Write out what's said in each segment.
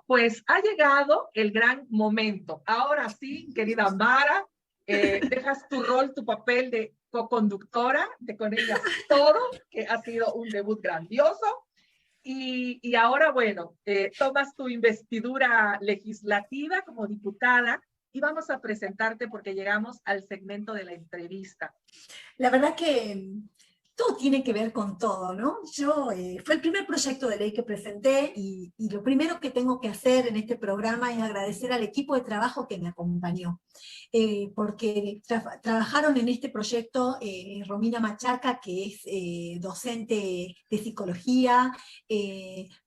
pues ha llegado el gran momento. Ahora sí, querida Mara, dejas tu rol, tu papel de co-conductora de Con Ellas Todo, que ha sido un debut grandioso. Y ahora, bueno, tomas tu investidura legislativa como diputada y vamos a presentarte porque llegamos al segmento de la entrevista. La verdad que todo tiene que ver con todo, ¿no? Fue el primer proyecto de ley que presenté y lo primero que tengo que hacer en este programa es agradecer al equipo de trabajo que me acompañó. Porque trabajaron en este proyecto Romina Machaca, que es docente de psicología,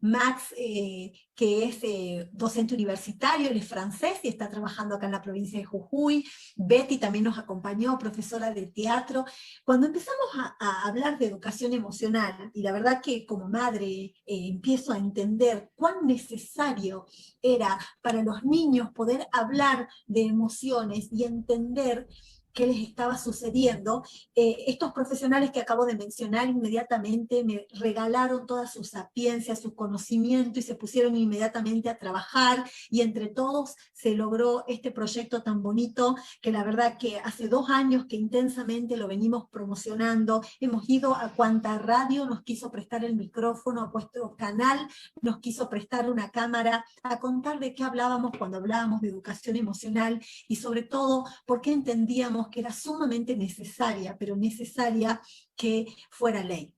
Max, que es docente universitario, él es francés y está trabajando acá en la provincia de Jujuy, Betty también nos acompañó, profesora de teatro. Cuando empezamos a hablar de educación emocional, y la verdad que como madre empiezo a entender cuán necesario era para los niños poder hablar de emociones y entender qué les estaba sucediendo, estos profesionales que acabo de mencionar inmediatamente me regalaron toda su sapiencia, su conocimiento y se pusieron inmediatamente a trabajar y entre todos se logró este proyecto tan bonito que la verdad que hace 2 años que intensamente lo venimos promocionando, hemos ido a cuanta radio nos quiso prestar el micrófono, a vuestro canal nos quiso prestar una cámara, a contar de qué hablábamos cuando hablábamos de educación emocional y sobre todo porque entendíamos que era sumamente necesaria, pero necesaria que fuera ley.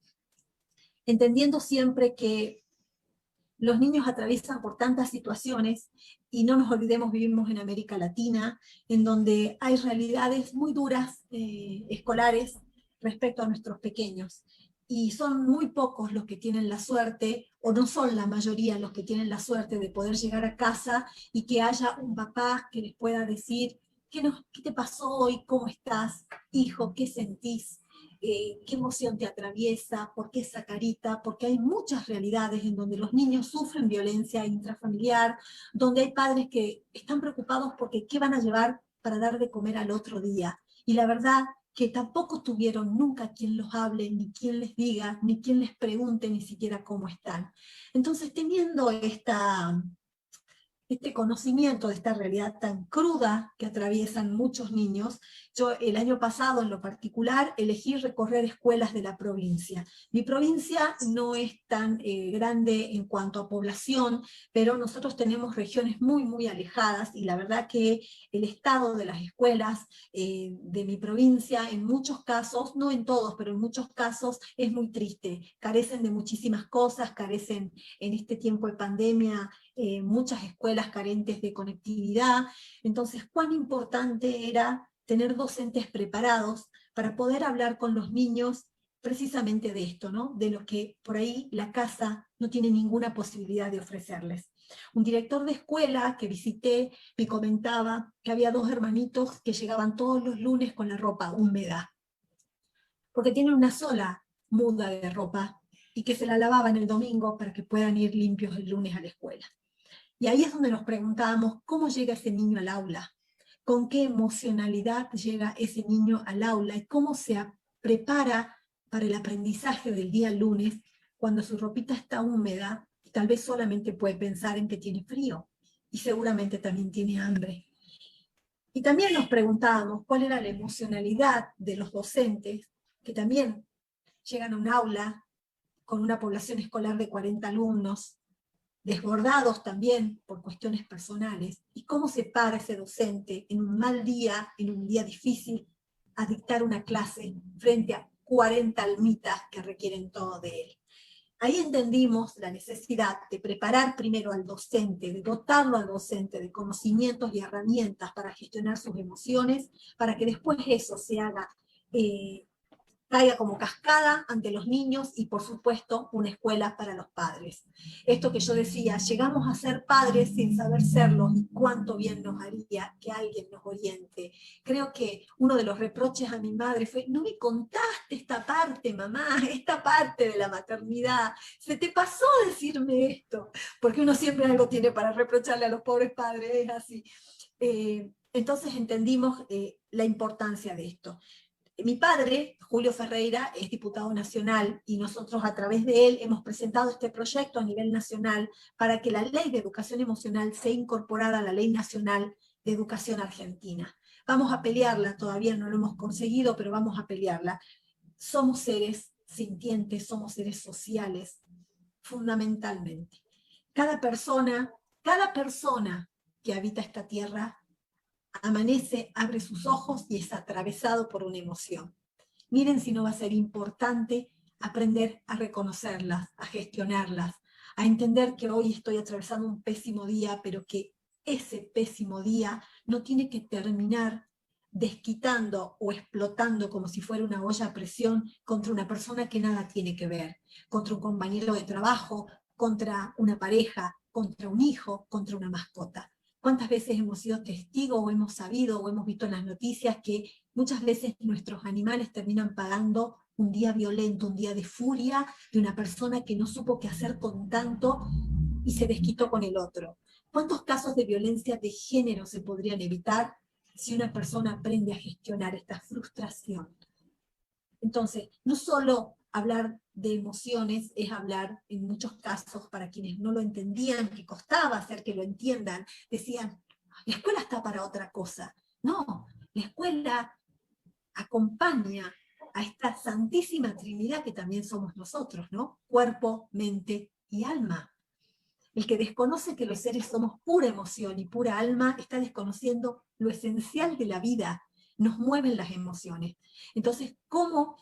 Entendiendo siempre que los niños atraviesan por tantas situaciones y no nos olvidemos, vivimos en América Latina, en donde hay realidades muy duras escolares respecto a nuestros pequeños. Y son muy pocos los que tienen la suerte, o no son la mayoría los que tienen la suerte de poder llegar a casa y que haya un papá que les pueda decir, ¿qué te pasó hoy? ¿Cómo estás? Hijo, ¿qué sentís? ¿Qué emoción te atraviesa? ¿Por qué esa carita? Porque hay muchas realidades en donde los niños sufren violencia intrafamiliar, donde hay padres que están preocupados porque qué van a llevar para dar de comer al otro día. Y la verdad que tampoco tuvieron nunca quien los hable, ni quien les diga, ni quien les pregunte ni siquiera cómo están. Entonces, teniendo este conocimiento de esta realidad tan cruda que atraviesan muchos niños, yo el año pasado en lo particular elegí recorrer escuelas de la provincia. Mi provincia no es tan grande en cuanto a población, pero nosotros tenemos regiones muy, muy alejadas y la verdad que el estado de las escuelas de mi provincia en muchos casos, no en todos, pero en muchos casos es muy triste. Carecen de muchísimas cosas, carecen en este tiempo de pandemia muchas escuelas carentes de conectividad. Entonces, cuán importante era tener docentes preparados para poder hablar con los niños precisamente de esto, ¿no? De lo que por ahí la casa no tiene ninguna posibilidad de ofrecerles. Un director de escuela que visité me comentaba que había 2 hermanitos que llegaban todos los lunes con la ropa húmeda, porque tienen una sola muda de ropa y que se la lavaban el domingo para que puedan ir limpios el lunes a la escuela. Y ahí es donde nos preguntábamos cómo llega ese niño al aula, con qué emocionalidad llega ese niño al aula y cómo se prepara para el aprendizaje del día lunes cuando su ropita está húmeda y tal vez solamente puede pensar en que tiene frío y seguramente también tiene hambre. Y también nos preguntábamos cuál era la emocionalidad de los docentes que también llegan a un aula con una población escolar de 40 alumnos, desbordados también por cuestiones personales, y cómo se para ese docente en un mal día, en un día difícil, a dictar una clase frente a 40 almitas que requieren todo de él. Ahí entendimos la necesidad de preparar primero al docente, de dotarlo al docente de conocimientos y herramientas para gestionar sus emociones, para que después eso se haga caiga como cascada ante los niños y por supuesto una escuela para los padres. Esto que yo decía, llegamos a ser padres sin saber serlo y cuánto bien nos haría que alguien nos oriente. Creo que uno de los reproches a mi madre fue, no me contaste esta parte, mamá, esta parte de la maternidad, se te pasó decirme esto, porque uno siempre algo tiene para reprocharle a los pobres padres, es así. Entonces entendimos la importancia de esto. Mi padre, Julio Ferreira, es diputado nacional y nosotros a través de él hemos presentado este proyecto a nivel nacional para que la ley de educación emocional sea incorporada a la ley nacional de educación argentina. Vamos a pelearla, todavía no lo hemos conseguido, pero vamos a pelearla. Somos seres sintientes, somos seres sociales, fundamentalmente. Cada persona que habita esta tierra amanece, abre sus ojos y es atravesado por una emoción. Miren si no va a ser importante aprender a reconocerlas, a gestionarlas, a entender que hoy estoy atravesando un pésimo día, pero que ese pésimo día no tiene que terminar desquitando o explotando como si fuera una olla a presión contra una persona que nada tiene que ver, contra un compañero de trabajo, contra una pareja, contra un hijo, contra una mascota. ¿Cuántas veces hemos sido testigos o hemos sabido o hemos visto en las noticias que muchas veces nuestros animales terminan pagando un día violento, un día de furia de una persona que no supo qué hacer con tanto y se desquitó con el otro? ¿Cuántos casos de violencia de género se podrían evitar si una persona aprende a gestionar esta frustración? Entonces, no solo hablar de emociones es hablar, en muchos casos, para quienes no lo entendían, que costaba hacer que lo entiendan, decían, la escuela está para otra cosa. No, la escuela acompaña a esta santísima Trinidad que también somos nosotros, ¿no? Cuerpo, mente y alma. El que desconoce que los seres somos pura emoción y pura alma está desconociendo lo esencial de la vida. Nos mueven las emociones. Entonces, ¿cómo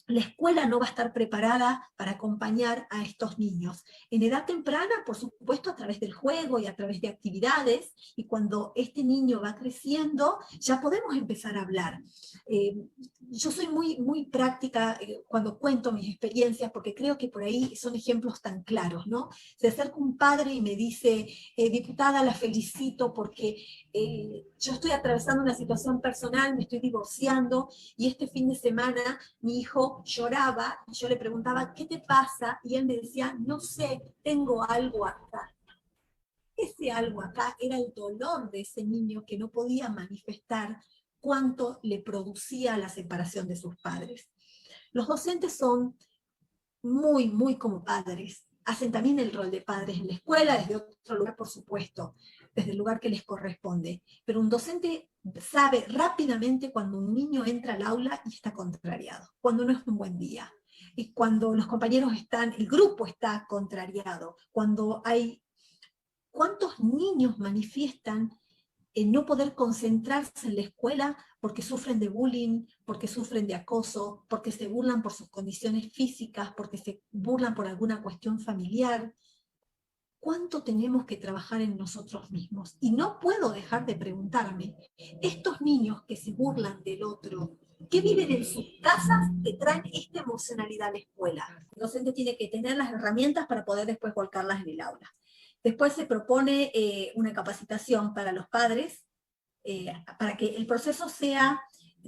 la escuela no va a estar preparada para acompañar a estos niños? En edad temprana, por supuesto, a través del juego y a través de actividades, y cuando este niño va creciendo, ya podemos empezar a hablar. Yo soy muy práctica cuando cuento mis experiencias, porque creo que por ahí son ejemplos tan claros, ¿no? Se acerca un padre y me dice, diputada, la felicito porque yo estoy atravesando una situación personal, me estoy divorciando, y este fin de semana mi hijo lloraba, y yo le preguntaba, ¿qué te pasa? Y él me decía, no sé, tengo algo acá. Ese algo acá era el dolor de ese niño que no podía manifestar cuánto le producía la separación de sus padres. Los docentes son muy como padres. Hacen también el rol de padres en la escuela, desde otro lugar, por supuesto, desde el lugar que les corresponde. Pero un docente sabe rápidamente cuando un niño entra al aula y está contrariado, cuando no es un buen día, y cuando los compañeros están, el grupo está contrariado, cuando hay... ¿Cuántos niños manifiestan en no poder concentrarse en la escuela porque sufren de bullying, porque sufren de acoso, porque se burlan por sus condiciones físicas, porque se burlan por alguna cuestión familiar? ¿Cuánto tenemos que trabajar en nosotros mismos? Y no puedo dejar de preguntarme, estos niños que se burlan del otro, ¿qué viven en sus casas que traen esta emocionalidad a la escuela? El docente tiene que tener las herramientas para poder después volcarlas en el aula. Después se propone una capacitación para los padres, para que el proceso sea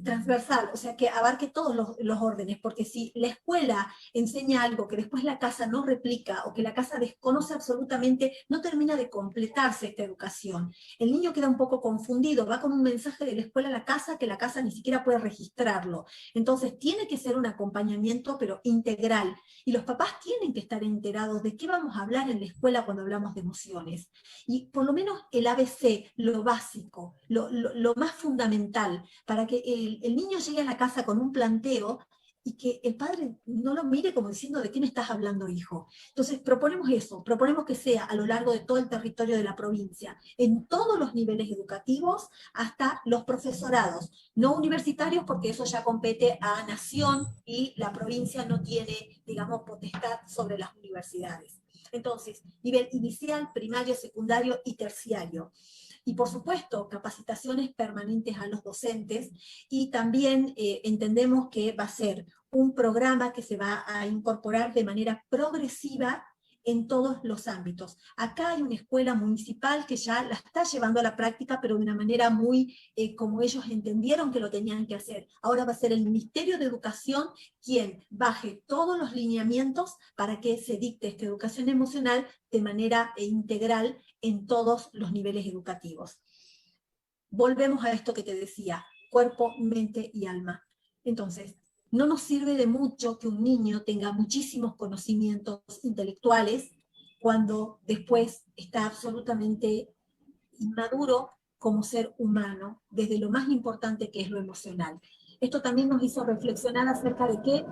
transversal, o sea, que abarque todos los órdenes, porque si la escuela enseña algo que después la casa no replica o que la casa desconoce absolutamente, no termina de completarse esta educación. El niño queda un poco confundido, va con un mensaje de la escuela a la casa que la casa ni siquiera puede registrarlo. Entonces tiene que ser un acompañamiento, pero integral. Y los papás tienen que estar enterados de qué vamos a hablar en la escuela cuando hablamos de emociones. Y por lo menos el ABC, lo básico, lo más fundamental, para que el niño llegue a la casa con un planteo y que el padre no lo mire como diciendo, ¿de qué me estás hablando, hijo? Entonces proponemos eso, proponemos que sea a lo largo de todo el territorio de la provincia, en todos los niveles educativos, hasta los profesorados, no universitarios, porque eso ya compete a Nación y la provincia no tiene, digamos, potestad sobre las universidades. Entonces, nivel inicial, primario, secundario y terciario. Y por supuesto, capacitaciones permanentes a los docentes, y también entendemos que va a ser un programa que se va a incorporar de manera progresiva en todos los ámbitos. Acá hay una escuela municipal que ya la está llevando a la práctica, pero de una manera muy como ellos entendieron que lo tenían que hacer. Ahora va a ser el Ministerio de Educación quien baje todos los lineamientos para que se dicte esta educación emocional de manera integral en todos los niveles educativos. Volvemos a esto que te decía, cuerpo, mente y alma. Entonces, no nos sirve de mucho que un niño tenga muchísimos conocimientos intelectuales cuando después está absolutamente inmaduro como ser humano, desde lo más importante que es lo emocional. Esto también nos hizo reflexionar acerca de qué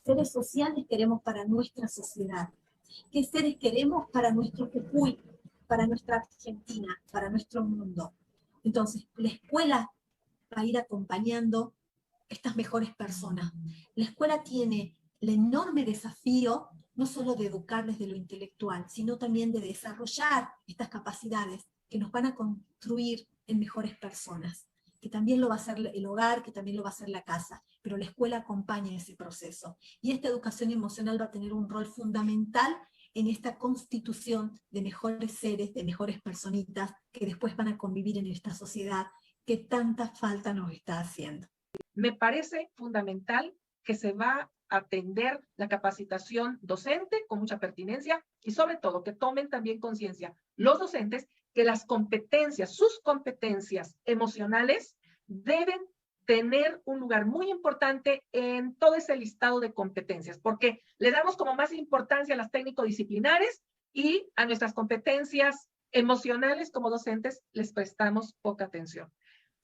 seres sociales queremos para nuestra sociedad, qué seres queremos para nuestro Jujuy, para nuestra Argentina, para nuestro mundo. Entonces, la escuela va a ir acompañando estas mejores personas. La escuela tiene el enorme desafío no solo de educar desde lo intelectual, sino también de desarrollar estas capacidades que nos van a construir en mejores personas, que también lo va a hacer el hogar, que también lo va a hacer la casa, pero la escuela acompaña ese proceso. Y esta educación emocional va a tener un rol fundamental en esta constitución de mejores seres, de mejores personitas, que después van a convivir en esta sociedad que tanta falta nos está haciendo. Me parece fundamental que se va a atender la capacitación docente con mucha pertinencia y sobre todo que tomen también conciencia los docentes que las competencias, sus competencias emocionales deben tener un lugar muy importante en todo ese listado de competencias, porque le damos como más importancia a las técnico-disciplinares y a nuestras competencias emocionales como docentes les prestamos poca atención.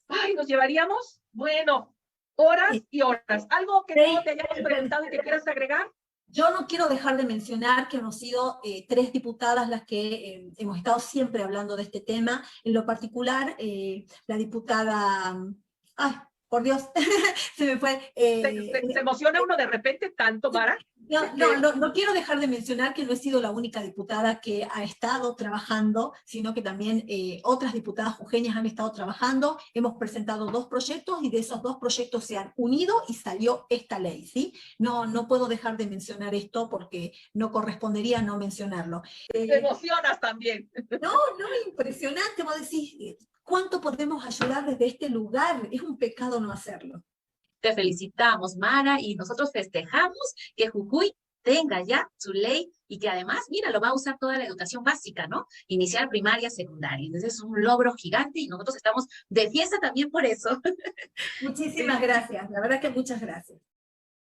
Ay, nos llevaríamos, bueno, horas y horas. ¿Algo que no te hayamos preguntado y que quieras agregar? Yo no quiero dejar de mencionar que hemos sido 3 diputadas las que hemos estado siempre hablando de este tema. En lo particular, la diputada... Ay, por Dios, se me fue. Se emociona uno de repente tanto, Mara. No quiero dejar de mencionar que no he sido la única diputada que ha estado trabajando, sino que también otras diputadas jujeñas han estado trabajando. Hemos presentado 2 proyectos y de esos 2 proyectos se han unido y salió esta ley, ¿sí? No puedo dejar de mencionar esto porque no correspondería no mencionarlo. Te emocionas también. No, impresionante. Vos decís, ¿cuánto podemos ayudar desde este lugar? Es un pecado no hacerlo. Te felicitamos, Mara, y nosotros festejamos que Jujuy tenga ya su ley y que además, mira, lo va a usar toda la educación básica, ¿no? Inicial, primaria, secundaria. Entonces es un logro gigante y nosotros estamos de fiesta también por eso. Muchísimas gracias, la verdad que muchas gracias.